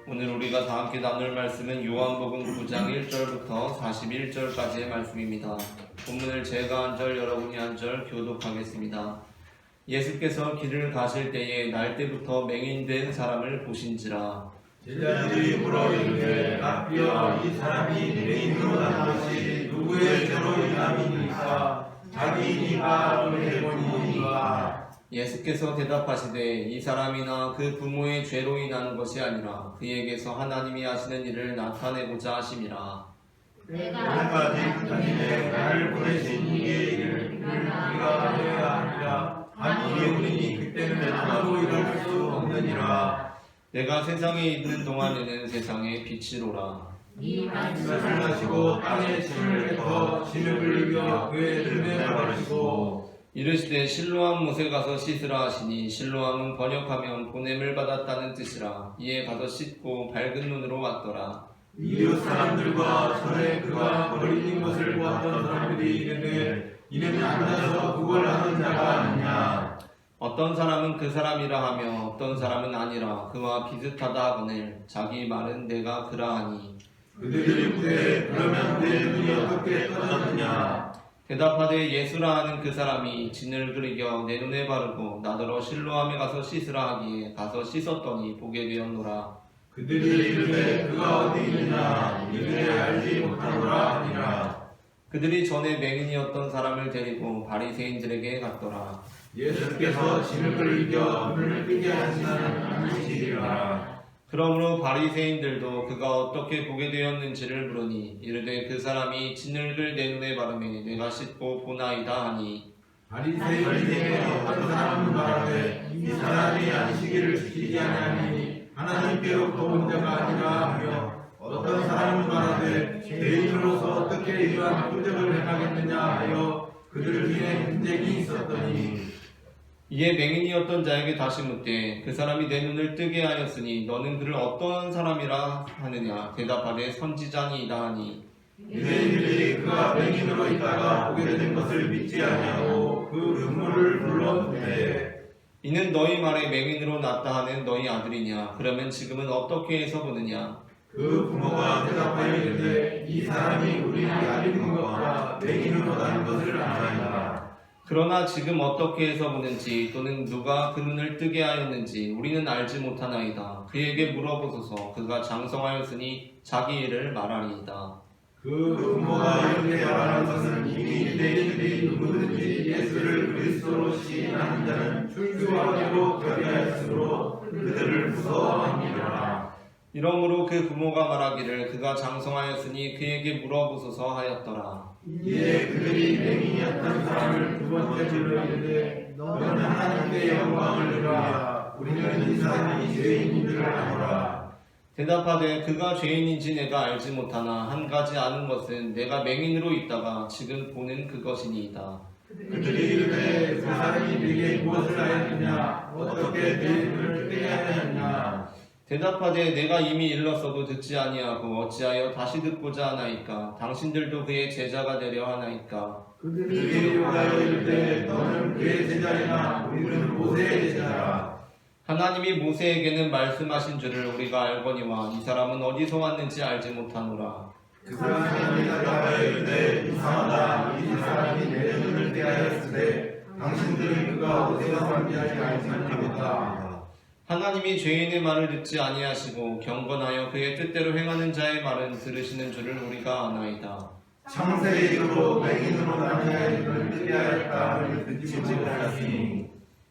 오늘 우리가 다 함께 나눌 말씀은 요한복음 9장 1절부터 41절까지의 말씀입니다. 본문을 제가 한 절, 여러분이 한 절 교독하겠습니다. 예수께서 길을 가실 때에 날 때부터 맹인된 사람을 보신지라. 제자들이 물어 이르되 라삐여, 이 사람이 맹인으로 난 것이 누구의 죄로 인함이니까? 자기이니까 그를 보니까. 예수께서 대답하시되 이 사람이나 그 부모의 죄로 인한 것이 아니라 그에게서 하나님이 하시는 일을 나타내고자 하심이라. 내가 하나님의 나를 보내신 이의 일을 우리가 해야 하니라. 아니 우리니 그때는 아무도 이룰 수 없느니라. 내가 세상에 있는 동안에는 세상의 빛이로라. 이 말씀을 하시고 땅에 침을 뱉어 진흙을 이겨 그의 등에 바르시고 이르시되 실로암 못에 가서 씻으라 하시니 실로암은 번역하면 보냄을 받았다는 뜻이라. 이에 가서 씻고 밝은 눈으로 왔더라. 이웃 사람들과 전에 그가 버리는 것을 보았던 사람들이 이르되 이는 앉아서 그걸 하는 자가 아니냐. 어떤 사람은 그 사람이라 하며 어떤 사람은 아니라 그와 비슷하다 하거늘 자기 말은 내가 그라하니. 그들이 묻되 그러면 내 눈이 어떻게 떠졌느냐. 대답하되 예수라 하는 그 사람이 진을 이겨 내 눈에 바르고 나더러 실로암에 가서 씻으라 하기에 가서 씻었더니 보게 되었노라. 그들이 이르되 그가 어디 있느냐. 이르되 알지 못하노라 하니라. 그들이 전에 맹인이었던 사람을 데리고 바리새인들에게 갔더라. 예수께서 진흙을 이겨 눈을 뜨게 하시는 안식이라. 그러므로 바리새인들도 그가 어떻게 보게 되었는지를 물으니 이르되 그 사람이 진흙을 내 눈에 바르매 내가 씻고 보나이다 하니. 바리새인들의 어떤 사람은 말하되 이 사람이 안식일을 지키지 아니하니 하나님께로부터 온 자가 아니라 하며 어떤 사람은 말하되 죄인으로서 어떻게 이러한 표적을 행하겠느냐 하여 그들 중에 분쟁이 있었더니 이에 맹인이었던 자에게 다시 묻되 그 사람이 내 눈을 뜨게 하였으니 너는 그를 어떠한 사람이라 하느냐. 대답하되 선지자니이다 하니. 유대인들이 그가 맹인으로 있다가 보게 된 것을 믿지 아니하고 그 부모를 불러내되 이는 너희 말에 맹인으로 났다 하는 너희 아들이냐. 그러면 지금은 어떻게 해서 보느냐. 그 부모가 대답하여 이르되 이 사람이 우리 아들인 것과 맹인으로 난 것을 아나이다. 그러나 지금 어떻게 해서 보는지 또는 누가 그 눈을 뜨게 하였는지 우리는 알지 못하나이다. 그에게 물어보소서. 그가 장성하였으니 자기 일을 말하리이다. 그 부모가 이렇게 말하는 것은 이미 유대인들이 누구든지 예수를 그리스도로 시인하는 자는 출교하기로 결의하였으므로 그들을 무서워합니다. 이러므로 그 부모가 말하기를 그가 장성하였으니 그에게 물어보소서 하였더라. 이에 그들이 맹인이었던 사람을 두 번째 불러 이르되 너는 하나님께 영광을 누리라. 우리는 이 사람이 죄인인 줄 아노라. 대답하되 그가 죄인인지 내가 알지 못하나 한 가지 아는 것은 내가 맹인으로 있다가 지금 보는 그것이니이다. 그들이 이르되 그 사람이 네게 무엇을 하였느냐. 어떻게 내 눈을 뜨게 하였느냐. 대답하되 내가 이미 일렀어도 듣지 아니하고 어찌하여 다시 듣고자 하나이까. 당신들도 그의 제자가 되려 하나이까. 그들이 요하여 이르되 너는 그의 제자이나 우리는 모세의 제자라. 하나님이 모세에게는 말씀하신 줄을 우리가 알거니와 이 사람은 어디서 왔는지 알지 못하노라. 그 사람이 대답하여 이르되 이상하다. 이 사람이 내 눈을 뜨게 하였으되 당신들은 그가 어디서 왔는지 알지 못하겠다. 하나님이 죄인의 말을 듣지 아니하시고 경건하여 그의 뜻대로 행하는 자의 말은 들으시는 줄을 우리가 아나이다. 창세의 이후로 맹인으로 난 자의 눈을 뜨게 하였다 하를 듣지 못하였으니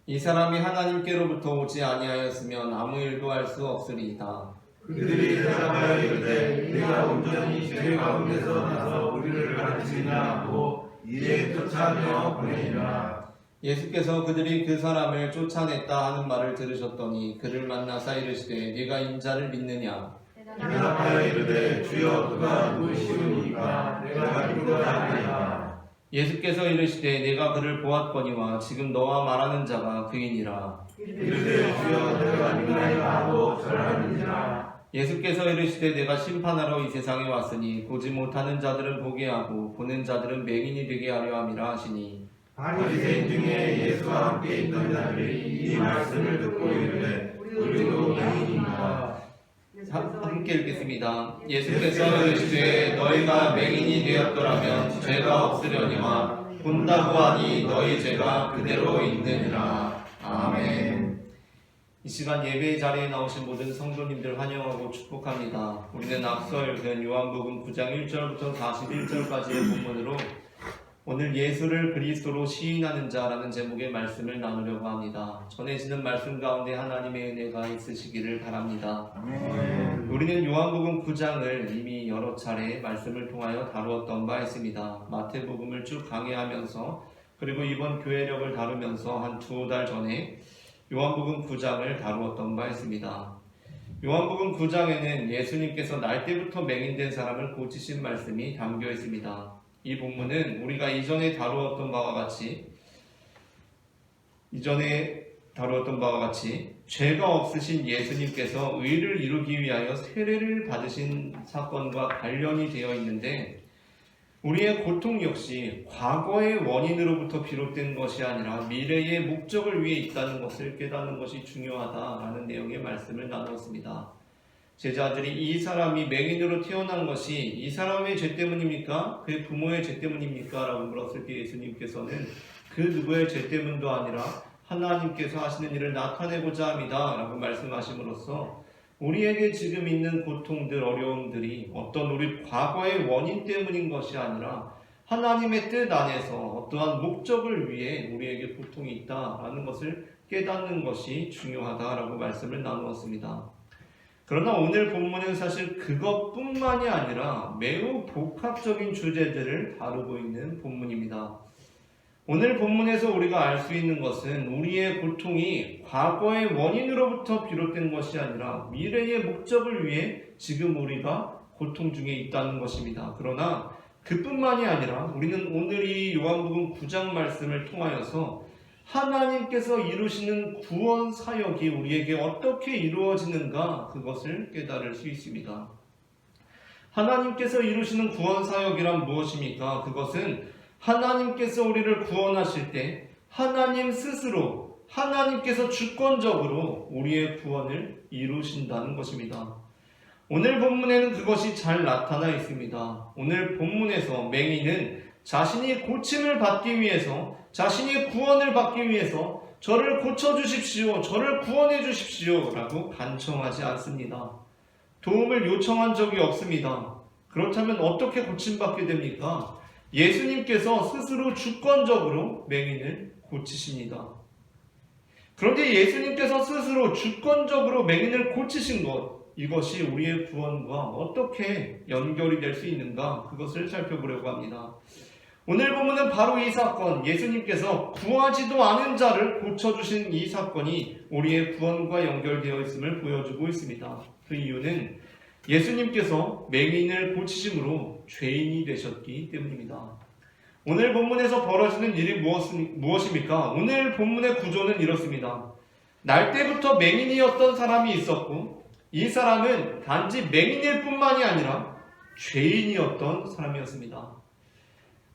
이 사람이 하나님께로부터 오지 아니하였으면 아무 일도 할 수 없으리이다. 그들이 대답하여 이르되 네가 온전히 죄 가운데서 나서 우리를 가르치느냐 하고 이에 쫓아내어 보내니라. 예수께서 그들이 그 사람을 쫓아냈다 하는 말을 들으셨더니 그를 만나사 이르시되 네가 인자를 믿느냐. 대답하여 이르되 주여 그가 누구시오니까 내가 믿고자 하나이다. 예수께서 이르시되 내가 그를 보았거니와 지금 너와 말하는 자가 그이니라. 이르되 주여 내가 믿나이다 하고 절하는지라. 예수께서 이르시되 내가 심판하러 이 세상에 왔으니 보지 못하는 자들은 보게 하고 보는 자들은 맹인이 되게 하려 함이라 하시니. 바리새인 중에 예수와 함께 있던 자들이 이 말씀을 듣고 이르되 우리도 맹인인가. 함께 읽겠습니다. 예수께서 이르시되 너희가 맹인이 되었더라면 죄가 없으려니와 본다고 하니 너희 죄가 그대로 있느니라. 아멘. 이 시간 예배 자리에 나오신 모든 성도님들 환영하고 축복합니다. 우리는 앞서 읽은 요한복음 9장 1절부터 41절까지의 본문으로 오늘 예수를 그리스도로 시인하는 자라는 제목의 말씀을 나누려고 합니다. 전해지는 말씀 가운데 하나님의 은혜가 있으시기를 바랍니다. 우리는 요한복음 9장을 이미 여러 차례 말씀을 통하여 다루었던 바 있습니다. 마태복음을 쭉 강해하면서 그리고 이번 교회력을 다루면서 한 2달 전에 요한복음 9장을 다루었던 바 있습니다. 요한복음 9장에는 예수님께서 날 때부터 맹인된 사람을 고치신 말씀이 담겨 있습니다. 이 본문은 우리가 이전에 다루었던 바와 같이 죄가 없으신 예수님께서 의를 이루기 위하여 세례를 받으신 사건과 관련이 되어 있는데 우리의 고통 역시 과거의 원인으로부터 비롯된 것이 아니라 미래의 목적을 위해 있다는 것을 깨닫는 것이 중요하다라는 내용의 말씀을 나누었습니다. 제자들이 이 사람이 맹인으로 태어난 것이 이 사람의 죄 때문입니까? 그의 부모의 죄 때문입니까? 라고 물었을 때 예수님께서는 그 누구의 죄 때문도 아니라 하나님께서 하시는 일을 나타내고자 합니다 라고 말씀하심으로써 우리에게 지금 있는 고통들, 어려움들이 어떤 우리 과거의 원인 때문인 것이 아니라 하나님의 뜻 안에서 어떠한 목적을 위해 우리에게 고통이 있다라는 것을 깨닫는 것이 중요하다라고 말씀을 나누었습니다. 그러나 오늘 본문은 사실 그것뿐만이 아니라 매우 복합적인 주제들을 다루고 있는 본문입니다. 오늘 본문에서 우리가 알 수 있는 것은 우리의 고통이 과거의 원인으로부터 비롯된 것이 아니라 미래의 목적을 위해 지금 우리가 고통 중에 있다는 것입니다. 그러나 그뿐만이 아니라 우리는 오늘 이 요한복음 9장 말씀을 통하여서 하나님께서 이루시는 구원 사역이 우리에게 어떻게 이루어지는가 그것을 깨달을 수 있습니다. 하나님께서 이루시는 구원 사역이란 무엇입니까? 그것은 하나님께서 우리를 구원하실 때 하나님 스스로 하나님께서 주권적으로 우리의 구원을 이루신다는 것입니다. 오늘 본문에는 그것이 잘 나타나 있습니다. 오늘 본문에서 맹인은 자신이 고침을 받기 위해서 자신이 구원을 받기 위해서 저를 고쳐주십시오, 저를 구원해 주십시오 라고 간청하지 않습니다. 도움을 요청한 적이 없습니다. 그렇다면 어떻게 고침받게 됩니까? 예수님께서 스스로 주권적으로 맹인을 고치십니다. 그런데 예수님께서 스스로 주권적으로 맹인을 고치신 것, 이것이 우리의 구원과 어떻게 연결이 될 수 있는가 그것을 살펴보려고 합니다. 오늘 본문은 바로 이 사건, 예수님께서 구하지도 않은 자를 고쳐주신 이 사건이 우리의 구원과 연결되어 있음을 보여주고 있습니다. 그 이유는 예수님께서 맹인을 고치심으로 죄인이 되셨기 때문입니다. 오늘 본문에서 벌어지는 일이 무엇입니까? 오늘 본문의 구조는 이렇습니다. 날 때부터 맹인이었던 사람이 있었고 이 사람은 단지 맹인일 뿐만이 아니라 죄인이었던 사람이었습니다.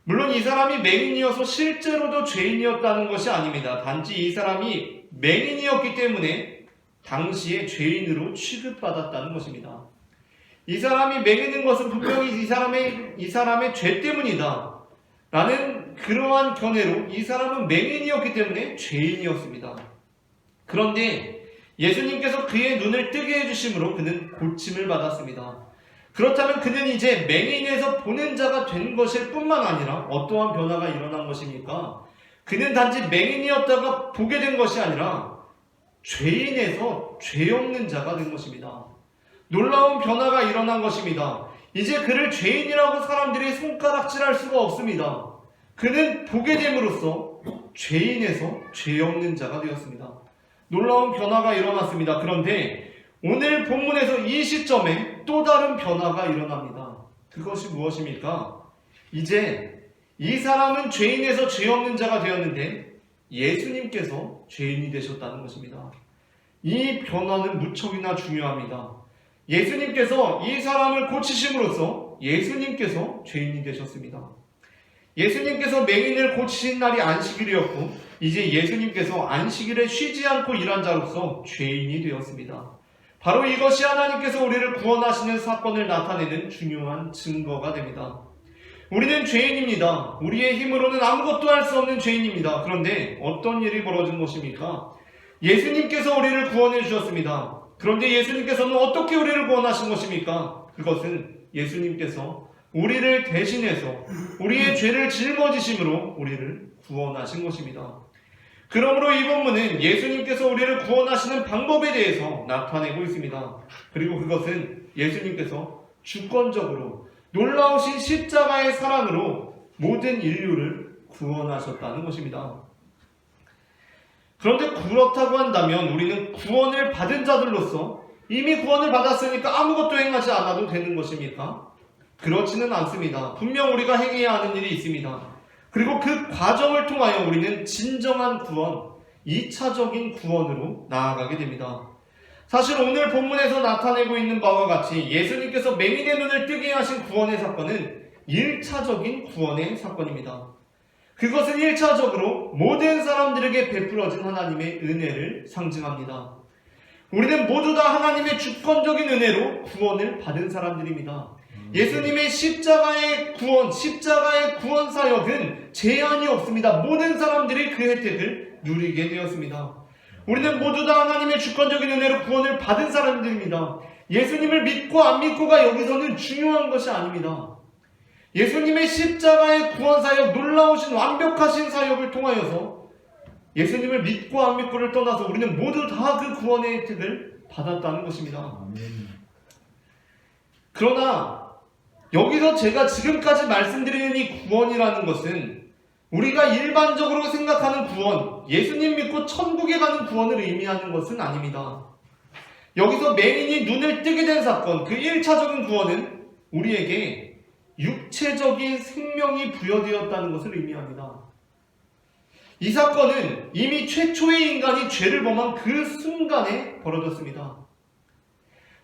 물론 이 사람이 맹인이어서 실제로도 죄인이었다는 것이 아닙니다. 단지 이 사람이 맹인이었기 때문에 당시에 죄인으로 취급받았다는 것입니다. 이 사람이 맹인인 것은 분명히 이 사람의 죄 때문이다 라는 그러한 견해로 이 사람은 맹인이었기 때문에 죄인이었습니다. 그런데 예수님께서 그의 눈을 뜨게 해주심으로 그는 고침을 받았습니다. 그렇다면 그는 이제 맹인에서 보는 자가 된 것일 뿐만 아니라 어떠한 변화가 일어난 것입니까? 그는 단지 맹인이었다가 보게 된 것이 아니라 죄인에서 죄 없는 자가 된 것입니다. 놀라운 변화가 일어난 것입니다. 이제 그를 죄인이라고 사람들이 손가락질할 수가 없습니다. 그는 보게 됨으로써 죄인에서 죄 없는 자가 되었습니다. 놀라운 변화가 일어났습니다. 그런데 오늘 본문에서 이 시점에 또 다른 변화가 일어납니다. 그것이 무엇입니까? 이제 이 사람은 죄인에서 죄 없는 자가 되었는데 예수님께서 죄인이 되셨다는 것입니다. 이 변화는 무척이나 중요합니다. 예수님께서 이 사람을 고치심으로써 예수님께서 죄인이 되셨습니다. 예수님께서 맹인을 고치신 날이 안식일이었고 이제 예수님께서 안식일에 쉬지 않고 일한 자로서 죄인이 되었습니다. 바로 이것이 하나님께서 우리를 구원하시는 사건을 나타내는 중요한 증거가 됩니다. 우리는 죄인입니다. 우리의 힘으로는 아무것도 할 수 없는 죄인입니다. 그런데 어떤 일이 벌어진 것입니까? 예수님께서 우리를 구원해 주셨습니다. 그런데 예수님께서는 어떻게 우리를 구원하신 것입니까? 그것은 예수님께서 우리를 대신해서 우리의 죄를 짊어지심으로 우리를 구원하신 것입니다. 그러므로 이 본문은 예수님께서 우리를 구원하시는 방법에 대해서 나타내고 있습니다. 그리고 그것은 예수님께서 주권적으로 놀라우신 십자가의 사랑으로 모든 인류를 구원하셨다는 것입니다. 그런데 그렇다고 한다면 우리는 구원을 받은 자들로서 이미 구원을 받았으니까 아무것도 행하지 않아도 되는 것입니까? 그렇지는 않습니다. 분명 우리가 행해야 하는 일이 있습니다. 그리고 그 과정을 통하여 우리는 진정한 구원, 2차적인 구원으로 나아가게 됩니다. 사실 오늘 본문에서 나타내고 있는 바와 같이 예수님께서 맹인의 눈을 뜨게 하신 구원의 사건은 1차적인 구원의 사건입니다. 그것은 1차적으로 모든 사람들에게 베풀어진 하나님의 은혜를 상징합니다. 우리는 모두 다 하나님의 주권적인 은혜로 구원을 받은 사람들입니다. 예수님의 십자가의 구원 사역은 제한이 없습니다. 모든 사람들이 그 혜택을 누리게 되었습니다. 우리는 모두 다 하나님의 주권적인 은혜로 구원을 받은 사람들입니다. 예수님을 믿고 안 믿고가 여기서는 중요한 것이 아닙니다. 예수님의 십자가의 구원 사역, 놀라우신 완벽하신 사역을 통하여서 예수님을 믿고 안 믿고를 떠나서 우리는 모두 다 그 구원의 혜택을 받았다는 것입니다. 그러나 여기서 제가 지금까지 말씀드리는 이 구원이라는 것은 우리가 일반적으로 생각하는 구원, 예수님 믿고 천국에 가는 구원을 의미하는 것은 아닙니다. 여기서 맹인이 눈을 뜨게 된 사건, 그 1차적인 구원은 우리에게 육체적인 생명이 부여되었다는 것을 의미합니다. 이 사건은 이미 최초의 인간이 죄를 범한 그 순간에 벌어졌습니다.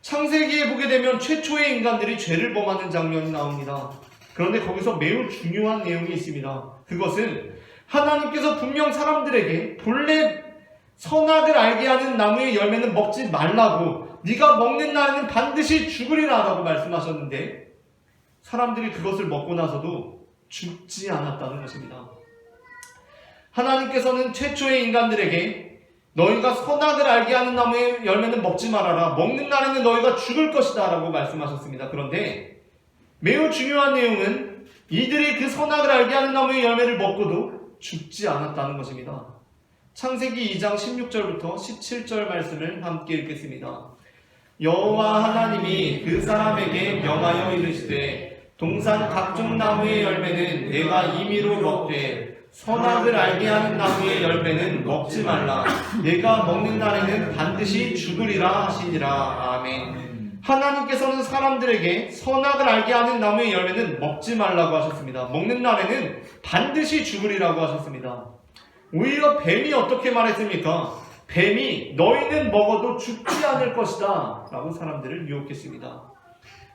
창세기에 보게 되면 최초의 인간들이 죄를 범하는 장면이 나옵니다. 그런데 거기서 매우 중요한 내용이 있습니다. 그것은 하나님께서 분명 사람들에게 본래 선악을 알게 하는 나무의 열매는 먹지 말라고, 네가 먹는 날에는 반드시 죽으리라 라고 말씀하셨는데 사람들이 그것을 먹고 나서도 죽지 않았다는 것입니다. 하나님께서는 최초의 인간들에게 너희가 선악을 알게 하는 나무의 열매는 먹지 말아라, 먹는 날에는 너희가 죽을 것이다 라고 말씀하셨습니다. 그런데 매우 중요한 내용은 이들이 그 선악을 알게 하는 나무의 열매를 먹고도 죽지 않았다는 것입니다. 창세기 2장 16절부터 17절 말씀을 함께 읽겠습니다. 여호와 하나님이 그 사람에게 명하여 이르시되 동산 각종 나무의 열매는 내가 임의로 먹되 선악을 알게 하는 나무의 열매는 먹지 말라. 내가 먹는 날에는 반드시 죽으리라 하시니라. 아멘. 하나님께서는 사람들에게 선악을 알게 하는 나무의 열매는 먹지 말라고 하셨습니다. 먹는 날에는 반드시 죽으리라고 하셨습니다. 오히려 뱀이 어떻게 말했습니까? 뱀이 너희는 먹어도 죽지 않을 것이다 라고 사람들을 유혹했습니다.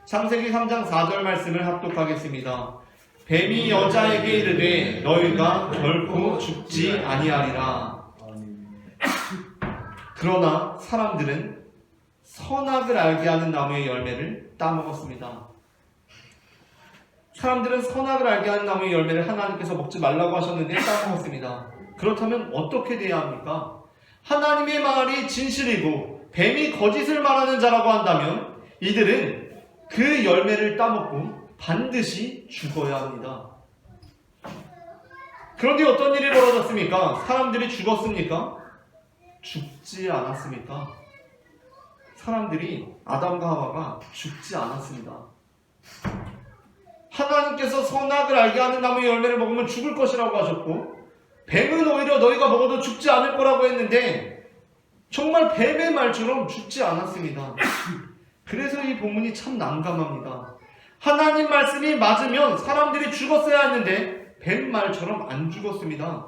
창세기 3장 4절 말씀을 합독하겠습니다. 뱀이 여자에게 이르되 너희가 결코 죽지 아니하리라. 그러나 사람들은 선악을 알게 하는 나무의 열매를 따먹었습니다. 사람들은 선악을 알게 하는 나무의 열매를 하나님께서 먹지 말라고 하셨는데 따먹었습니다. 그렇다면 어떻게 돼야 합니까? 하나님의 말이 진실이고 뱀이 거짓을 말하는 자라고 한다면 이들은 그 열매를 따먹고 반드시 죽어야 합니다. 그런데 어떤 일이 벌어졌습니까? 사람들이 죽었습니까? 죽지 않았습니까? 사람들이, 아담과 하와가 죽지 않았습니다. 하나님께서 선악을 알게 하는 나무의 열매를 먹으면 죽을 것이라고 하셨고 뱀은 오히려 너희가 먹어도 죽지 않을 거라고 했는데 정말 뱀의 말처럼 죽지 않았습니다. 그래서 이 본문이 참 난감합니다. 하나님 말씀이 맞으면 사람들이 죽었어야 했는데 뱀 말처럼 안 죽었습니다.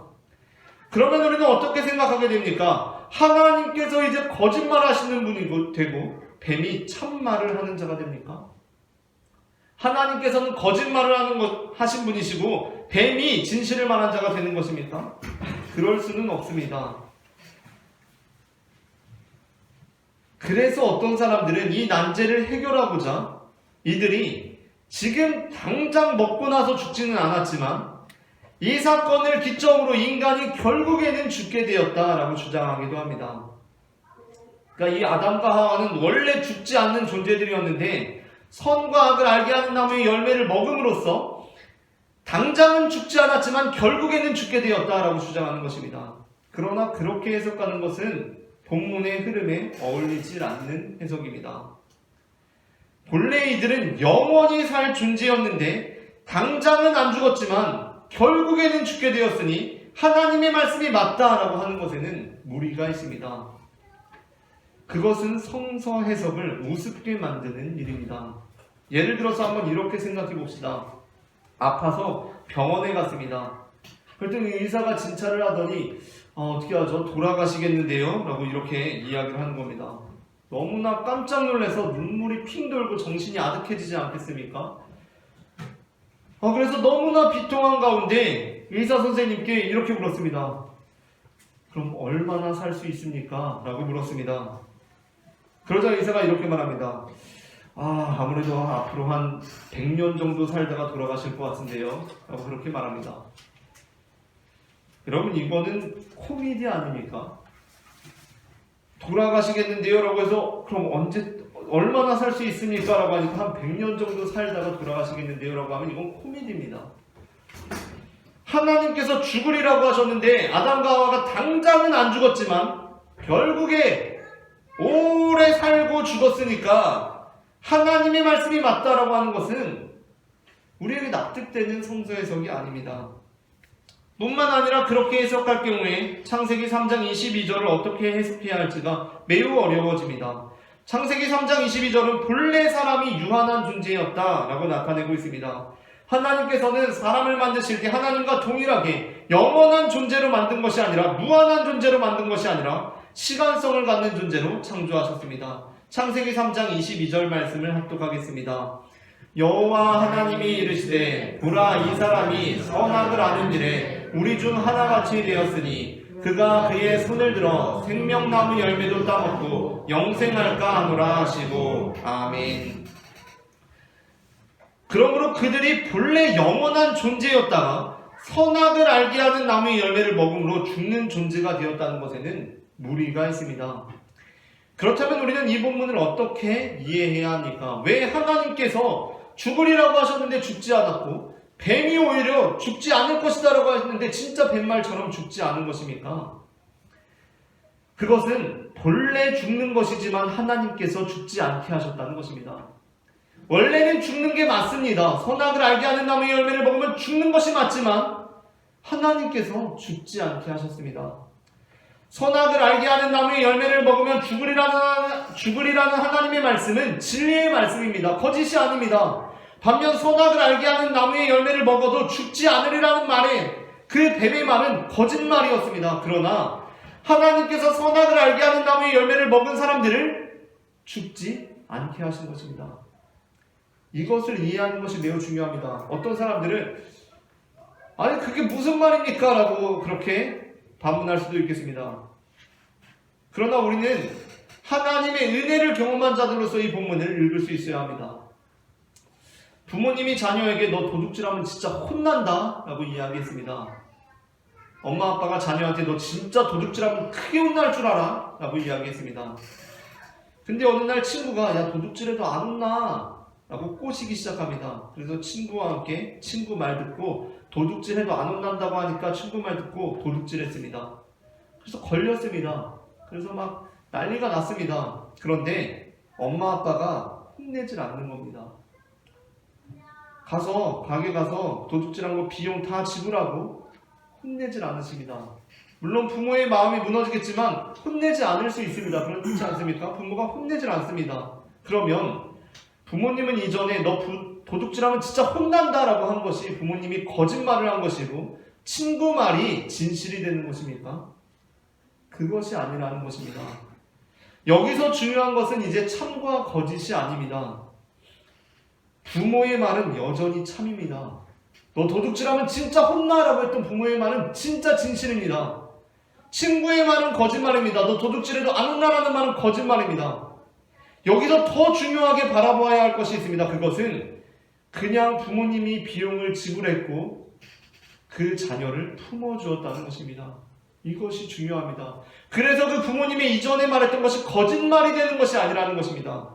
그러면 우리는 어떻게 생각하게 됩니까? 하나님께서 이제 거짓말 하시는 분이 되고 뱀이 참말을 하는 자가 됩니까? 하나님께서는 거짓말을 하신 분이시고 뱀이 진실을 말한 자가 되는 것입니까? 그럴 수는 없습니다. 그래서 어떤 사람들은 이 난제를 해결하고자 이들이 지금 당장 먹고 나서 죽지는 않았지만 이 사건을 기점으로 인간이 결국에는 죽게 되었다라고 주장하기도 합니다. 그러니까 이 아담과 하와는 원래 죽지 않는 존재들이었는데 선과 악을 알게 하는 나무의 열매를 먹음으로써 당장은 죽지 않았지만 결국에는 죽게 되었다라고 주장하는 것입니다. 그러나 그렇게 해석하는 것은 본문의 흐름에 어울리지 않는 해석입니다. 본래 이들은 영원히 살 존재였는데 당장은 안 죽었지만 결국에는 죽게 되었으니 하나님의 말씀이 맞다라고 하는 것에는 무리가 있습니다. 그것은 성서 해석을 우습게 만드는 일입니다. 예를 들어서 한번 이렇게 생각해 봅시다. 아파서 병원에 갔습니다. 그랬더니 의사가 진찰을 하더니 어떻게 하죠? 돌아가시겠는데요? 라고 이렇게 이야기를 하는 겁니다. 너무나 깜짝 놀라서 눈물이 핑 돌고 정신이 아득해지지 않겠습니까? 그래서 너무나 비통한 가운데 의사 선생님께 이렇게 물었습니다. 그럼 얼마나 살 수 있습니까? 라고 물었습니다. 그러자 의사가 이렇게 말합니다. 아무래도 앞으로 한 100년 정도 살다가 돌아가실 것 같은데요? 라고 그렇게 말합니다. 여러분, 이거는 코미디 아닙니까? 돌아가시겠는데요? 라고 해서 그럼 얼마나 살 수 있습니까? 라고 하니까 한 100년 정도 살다가 돌아가시겠는데요? 라고 하면 이건 코미디입니다. 하나님께서 죽으리라고 하셨는데 아담과 하와가 당장은 안 죽었지만 결국에 오래 살고 죽었으니까 하나님의 말씀이 맞다라고 하는 것은 우리에게 납득되는 성서 해석이 아닙니다. 뿐만 아니라 그렇게 해석할 경우에 창세기 3장 22절을 어떻게 해석해야 할지가 매우 어려워집니다. 창세기 3장 22절은 본래 사람이 유한한 존재였다라고 나타내고 있습니다. 하나님께서는 사람을 만드실 때 하나님과 동일하게 영원한 존재로 만든 것이 아니라 무한한 존재로 만든 것이 아니라 시간성을 갖는 존재로 창조하셨습니다. 창세기 3장 22절 말씀을 합독하겠습니다. 여호와 하나님이 이르시되 보라 이 사람이 선악을 아는 일에 우리 중 하나같이 되었으니 그가 그의 손을 들어 생명나무 열매도 따먹고 영생할까 하노라 하시고 아멘. 그러므로 그들이 본래 영원한 존재였다가 선악을 알게 하는 나무의 열매를 먹음으로 죽는 존재가 되었다는 것에는 무리가 있습니다. 그렇다면 우리는 이 본문을 어떻게 이해해야 합니까? 왜 하나님께서 죽으리라고 하셨는데 죽지 않았고 뱀이 오히려 죽지 않을 것이다 라고 하셨는데 진짜 뱀말처럼 죽지 않은 것입니까? 그것은 본래 죽는 것이지만 하나님께서 죽지 않게 하셨다는 것입니다. 원래는 죽는 게 맞습니다. 선악을 알게 하는 나무의 열매를 먹으면 죽는 것이 맞지만 하나님께서 죽지 않게 하셨습니다. 선악을 알게 하는 나무의 열매를 먹으면 죽으리라는 하나님의 말씀은 진리의 말씀입니다. 거짓이 아닙니다. 반면 선악을 알게 하는 나무의 열매를 먹어도 죽지 않으리라는 말에 그 뱀의 말은 거짓말이었습니다. 그러나 하나님께서 선악을 알게 하는 나무의 열매를 먹은 사람들을 죽지 않게 하신 것입니다. 이것을 이해하는 것이 매우 중요합니다. 어떤 사람들은 아니 그게 무슨 말입니까? 라고 그렇게 반문할 수도 있겠습니다. 그러나 우리는 하나님의 은혜를 경험한 자들로서 이 본문을 읽을 수 있어야 합니다. 부모님이 자녀에게 너 도둑질하면 진짜 혼난다 라고 이야기했습니다. 엄마 아빠가 자녀한테 너 진짜 도둑질하면 크게 혼날 줄 알아 라고 이야기했습니다. 근데 어느 날 친구가 야 도둑질해도 안 혼나 라고 꼬시기 시작합니다. 그래서 친구와 함께 친구 말 듣고 도둑질해도 안 혼난다고 하니까 친구 말 듣고 도둑질했습니다. 그래서 걸렸습니다. 그래서 막 난리가 났습니다. 그런데 엄마 아빠가 혼내질 않는 겁니다. 가게 가서 도둑질한 거 비용 다 지불하고 혼내질 않으십니다. 물론 부모의 마음이 무너지겠지만 혼내지 않을 수 있습니다. 그렇지 않습니까? 부모가 혼내질 않습니다. 그러면 부모님은 이전에 너 도둑질하면 진짜 혼난다라고 한 것이 부모님이 거짓말을 한 것이고 친구 말이 진실이 되는 것입니까? 그것이 아니라는 것입니다. 여기서 중요한 것은 이제 참과 거짓이 아닙니다. 부모의 말은 여전히 참입니다. 너 도둑질하면 진짜 혼나라고 했던 부모의 말은 진짜 진실입니다. 친구의 말은 거짓말입니다. 너 도둑질해도 안 혼나라는 말은 거짓말입니다. 여기서 더 중요하게 바라봐야 할 것이 있습니다. 그것은 그냥 부모님이 비용을 지불했고 그 자녀를 품어주었다는 것입니다. 이것이 중요합니다. 그래서 그 부모님이 이전에 말했던 것이 거짓말이 되는 것이 아니라는 것입니다.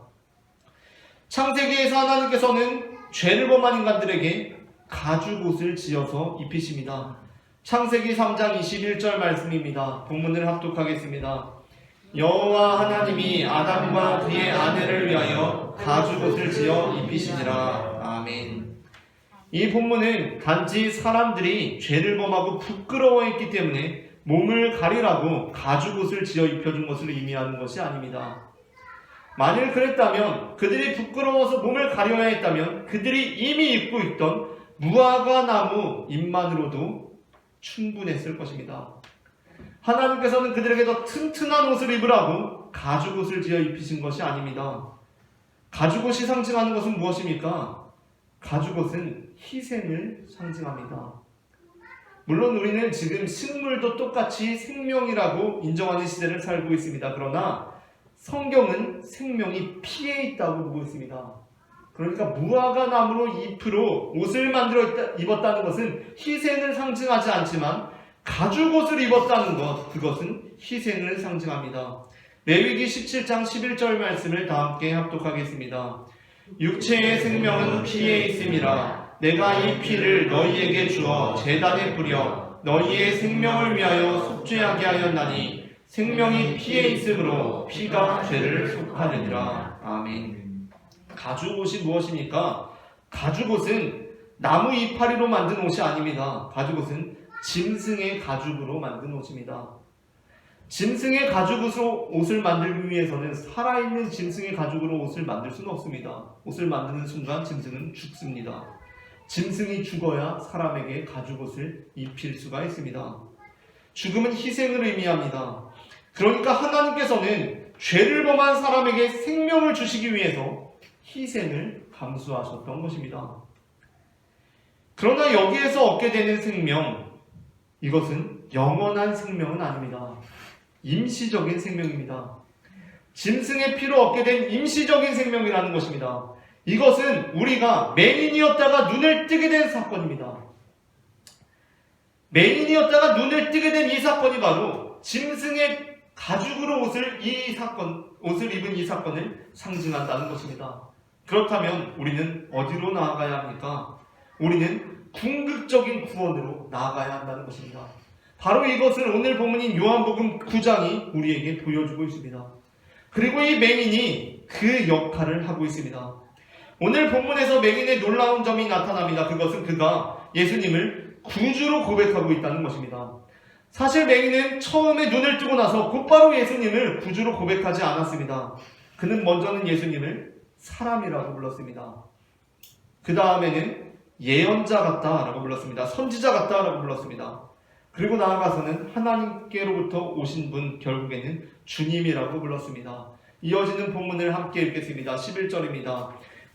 창세기에서 하나님께서는 죄를 범한 인간들에게 가죽옷을 지어서 입히십니다. 창세기 3장 21절 말씀입니다. 본문을 합독하겠습니다. 여호와 하나님이 아담과 그의 아내를 위하여 가죽옷을 지어 입히시니라. 아멘. 이 본문은 단지 사람들이 죄를 범하고 부끄러워했기 때문에 몸을 가리라고 가죽옷을 지어 입혀준 것을 의미하는 것이 아닙니다. 만일 그랬다면, 그들이 부끄러워서 몸을 가려야 했다면 그들이 이미 입고 있던 무화과 나무 잎만으로도 충분했을 것입니다. 하나님께서는 그들에게 더 튼튼한 옷을 입으라고 가죽옷을 지어 입히신 것이 아닙니다. 가죽옷이 상징하는 것은 무엇입니까? 가죽옷은 희생을 상징합니다. 물론 우리는 지금 식물도 똑같이 생명이라고 인정하는 시대를 살고 있습니다. 그러나 성경은 생명이 피에 있다고 보고 있습니다. 그러니까 무화과 나무로 잎으로 옷을 만들어 입었다는 것은 희생을 상징하지 않지만 가죽옷을 입었다는 것, 그것은 희생을 상징합니다. 레위기 17장 11절 말씀을 다 함께 합독하겠습니다. 육체의 생명은 피에 있음이라. 내가 이 피를 너희에게 주어 제단에 뿌려 너희의 생명을 위하여 속죄하게 하였나니 생명이 피에 있으므로 피가 죄를 속하느니라. 아멘. 가죽옷이 무엇입니까? 가죽옷은 나무 이파리로 만든 옷이 아닙니다. 가죽옷은 짐승의 가죽으로 만든 옷입니다. 짐승의 가죽으로 옷을 만들기 위해서는 살아있는 짐승의 가죽으로 옷을 만들 수는 없습니다. 옷을 만드는 순간 짐승은 죽습니다. 짐승이 죽어야 사람에게 가죽옷을 입힐 수가 있습니다. 죽음은 희생을 의미합니다. 그러니까 하나님께서는 죄를 범한 사람에게 생명을 주시기 위해서 희생을 감수하셨던 것입니다. 그러나 여기에서 얻게 되는 생명, 이것은 영원한 생명은 아닙니다. 임시적인 생명입니다. 짐승의 피로 얻게 된 임시적인 생명이라는 것입니다. 이것은 우리가 맹인이었다가 눈을 뜨게 된 사건입니다. 맹인이었다가 눈을 뜨게 된 이 사건이 바로 짐승의 가죽으로 옷을 입은 이 사건을 상징한다는 것입니다. 그렇다면 우리는 어디로 나아가야 합니까? 우리는 궁극적인 구원으로 나아가야 한다는 것입니다. 바로 이것을 오늘 본문인 요한복음 9장이 우리에게 보여주고 있습니다. 그리고 이 맹인이 그 역할을 하고 있습니다. 오늘 본문에서 맹인의 놀라운 점이 나타납니다. 그것은 그가 예수님을 구주로 고백하고 있다는 것입니다. 사실 맹인은 처음에 눈을 뜨고 나서 곧바로 예수님을 구주로 고백하지 않았습니다. 그는 먼저는 예수님을 사람이라고 불렀습니다. 그 다음에는 예언자 같다라고 불렀습니다. 선지자 같다라고 불렀습니다. 그리고 나아가서는 하나님께로부터 오신 분, 결국에는 주님이라고 불렀습니다. 이어지는 본문을 함께 읽겠습니다. 11절입니다.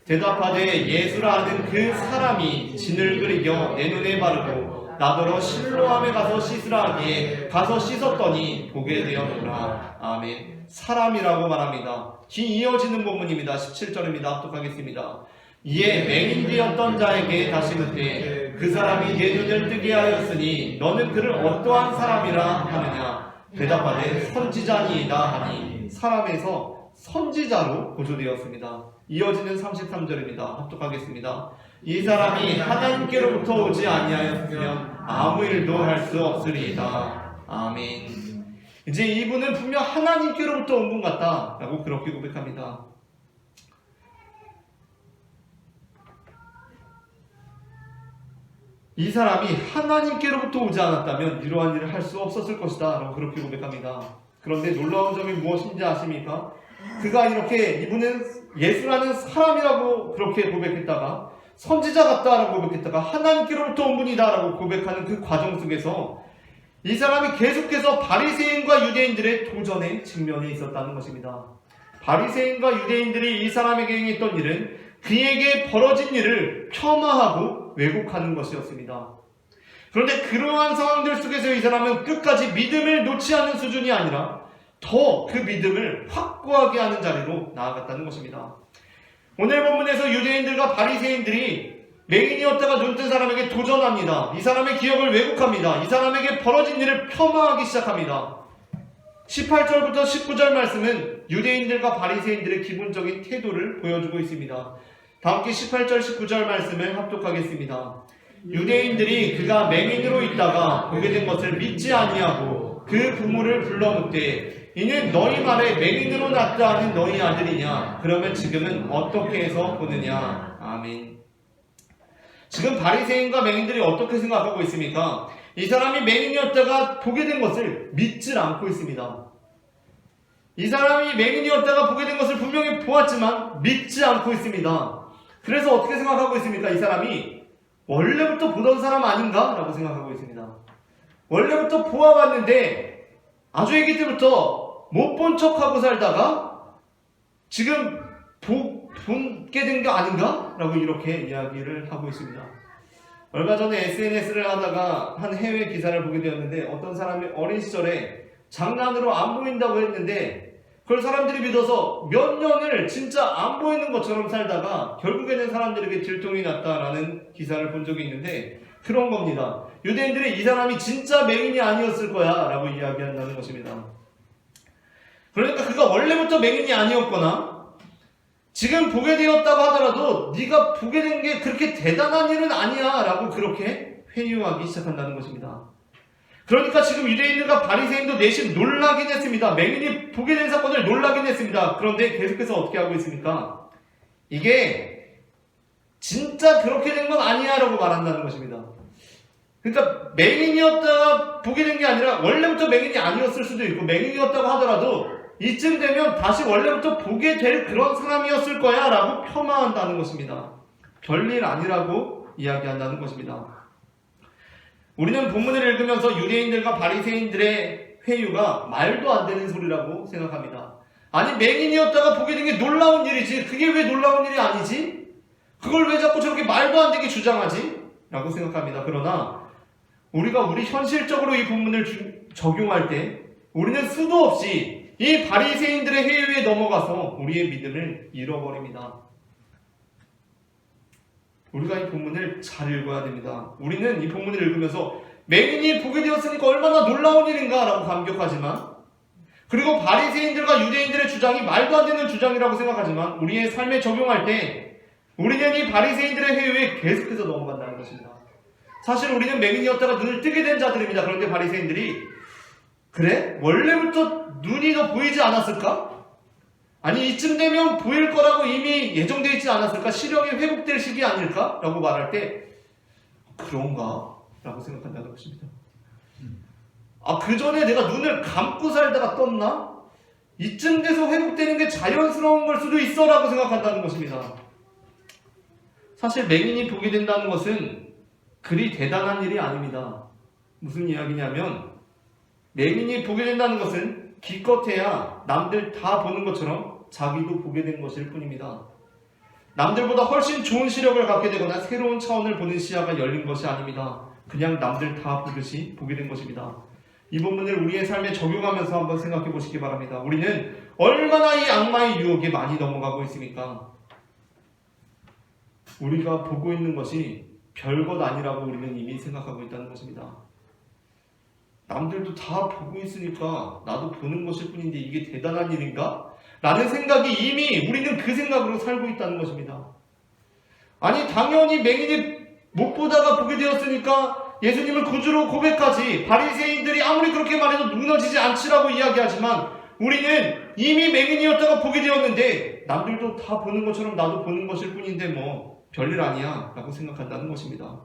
대답하되 예수라 하는 그 사람이 진을 이겨 내 눈에 바르고 나더러 실로암에 가서 씻으라 하기에 가서 씻었더니 보게 되었노라. 아멘. 사람이라고 말합니다. 이어지는 본문입니다. 17절입니다. 합독하겠습니다. 이에 맹인되었던 자에게 다시 묻되 그 사람이 내 눈을 뜨게 하였으니 너는 그를 어떠한 사람이라 하느냐. 대답하되 선지자니이다 하니 사람에서 선지자로 고조되었습니다. 이어지는 33절입니다. 합독하겠습니다. 이 사람이 하나님께로부터 오지 아니하였으면 아무 일도 할 수 없으리이다. 아멘. 이제 이분은 분명 하나님께로부터 온 분 같다라고 그렇게 고백합니다. 이 사람이 하나님께로부터 오지 않았다면 이러한 일을 할 수 없었을 것이다 라고 그렇게 고백합니다. 그런데 놀라운 점이 무엇인지 아십니까? 그가 이렇게 이분은 예수라는 사람이라고 그렇게 고백했다가 선지자 같다라고 고백했다가 하나님께로부터 온 분이다 라고 고백하는 그 과정 속에서 이 사람이 계속해서 바리새인과 유대인들의 도전에 직면해 있었다는 것입니다. 바리새인과 유대인들이 이 사람에게 행했던 일은 그에게 벌어진 일을 폄하하고 왜곡하는 것이었습니다. 그런데 그러한 상황들 속에서 이 사람은 끝까지 믿음을 놓지 않는 수준이 아니라 더 그 믿음을 확고하게 하는 자리로 나아갔다는 것입니다. 오늘 본문에서 유대인들과 바리새인들이 맹인이었다가 눈뜬 사람에게 도전합니다. 이 사람의 기억을 왜곡합니다. 이 사람에게 벌어진 일을 폄하하기 시작합니다. 18절부터 19절 말씀은 유대인들과 바리새인들의 기본적인 태도를 보여주고 있습니다. 다 함께 18절 19절 말씀을 합독하겠습니다. 유대인들이 그가 맹인으로 있다가 보게 된 것을 믿지 아니하고 그 부모를 불러 묻되 이는 너희 말에 맹인으로 났다 하는 너희 아들이냐? 그러면 지금은 어떻게 해서 보느냐? 아멘. 지금 바리새인과 맹인들이 어떻게 생각하고 있습니까? 이 사람이 맹인이었다가 보게 된 것을 믿질 않고 있습니다. 이 사람이 맹인이었다가 보게 된 것을 분명히 보았지만 믿지 않고 있습니다. 그래서 어떻게 생각하고 있습니까? 이 사람이 원래부터 보던 사람 아닌가? 라고 생각하고 있습니다. 원래부터 보아왔는데 아주 아기 때부터 못 본 척하고 살다가 지금 보게 된 게 아닌가? 라고 이렇게 이야기를 하고 있습니다. 얼마 전에 SNS를 하다가 한 해외 기사를 보게 되었는데 어떤 사람이 어린 시절에 장난으로 안 보인다고 했는데 그걸 사람들이 믿어서 몇 년을 진짜 안 보이는 것처럼 살다가 결국에는 사람들에게 들통이 났다라는 기사를 본 적이 있는데 그런 겁니다. 유대인들이 이 사람이 진짜 맹인이 아니었을 거야 라고 이야기한다는 것입니다. 그러니까 그가 원래부터 맹인이 아니었거나 지금 보게 되었다고 하더라도 네가 보게 된 게 그렇게 대단한 일은 아니야 라고 그렇게 회유하기 시작한다는 것입니다. 그러니까 지금 유대인들과 바리새인도 내심 놀라긴 했습니다. 맹인이 보게 된 사건을 놀라긴 했습니다. 그런데 계속해서 어떻게 하고 있습니까? 이게 진짜 그렇게 된 건 아니야 라고 말한다는 것입니다. 그러니까 맹인이었다가 보게 된 게 아니라 원래부터 맹인이 아니었을 수도 있고 맹인이었다고 하더라도 이쯤 되면 다시 원래부터 보게 될 그런 사람이었을 거야 라고 폄하한다는 것입니다. 별일 아니라고 이야기한다는 것입니다. 우리는 본문을 읽으면서 유대인들과 바리새인들의 회유가 말도 안 되는 소리라고 생각합니다. 아니 맹인이었다가 보게 된 게 놀라운 일이지 그게 왜 놀라운 일이 아니지? 그걸 왜 자꾸 저렇게 말도 안 되게 주장하지? 라고 생각합니다. 그러나 우리가 현실적으로 이 본문을 적용할 때 우리는 수도 없이 이 바리새인들의 회유에 넘어가서 우리의 믿음을 잃어버립니다. 우리가 이 본문을 잘 읽어야 됩니다. 우리는 이 본문을 읽으면서 맹인이 보게 되었으니까 얼마나 놀라운 일인가 라고 감격하지만 그리고 바리새인들과 유대인들의 주장이 말도 안 되는 주장이라고 생각하지만 우리의 삶에 적용할 때 우리는 이 바리새인들의 회유에 계속해서 넘어간다는 것입니다. 사실 우리는 맹인이었다가 눈을 뜨게 된 자들입니다. 그런데 바리새인들이 그래? 원래부터 눈이 더 보이지 않았을까? 아니 이쯤 되면 보일 거라고 이미 예정되어 있지 않았을까? 시력이 회복될 시기 아닐까? 라고 말할 때 그런가? 라고 생각한다는 것입니다. 그 전에 내가 눈을 감고 살다가 떴나? 이쯤 돼서 회복되는 게 자연스러운 걸 수도 있어 라고 생각한다는 것입니다. 사실 맹인이 보게 된다는 것은 그리 대단한 일이 아닙니다. 무슨 이야기냐면 맹인이 보게 된다는 것은 기껏해야 남들 다 보는 것처럼 자기도 보게 된 것일 뿐입니다. 남들보다 훨씬 좋은 시력을 갖게 되거나 새로운 차원을 보는 시야가 열린 것이 아닙니다. 그냥 남들 다 보듯이 보게 된 것입니다. 이 본문을 우리의 삶에 적용하면서 한번 생각해 보시기 바랍니다. 우리는 얼마나 이 악마의 유혹에 많이 넘어가고 있습니까? 우리가 보고 있는 것이 별것 아니라고 우리는 이미 생각하고 있다는 것입니다. 남들도 다 보고 있으니까 나도 보는 것일 뿐인데 이게 대단한 일인가? 라는 생각이 이미 우리는 그 생각으로 살고 있다는 것입니다. 아니 당연히 맹인이 못 보다가 보게 되었으니까 예수님을 구주로 고백하지 바리새인들이 아무리 그렇게 말해도 무너지지 않지라고 이야기하지만 우리는 이미 맹인이었다가 보게 되었는데 남들도 다 보는 것처럼 나도 보는 것일 뿐인데 뭐 별일 아니야 라고 생각한다는 것입니다.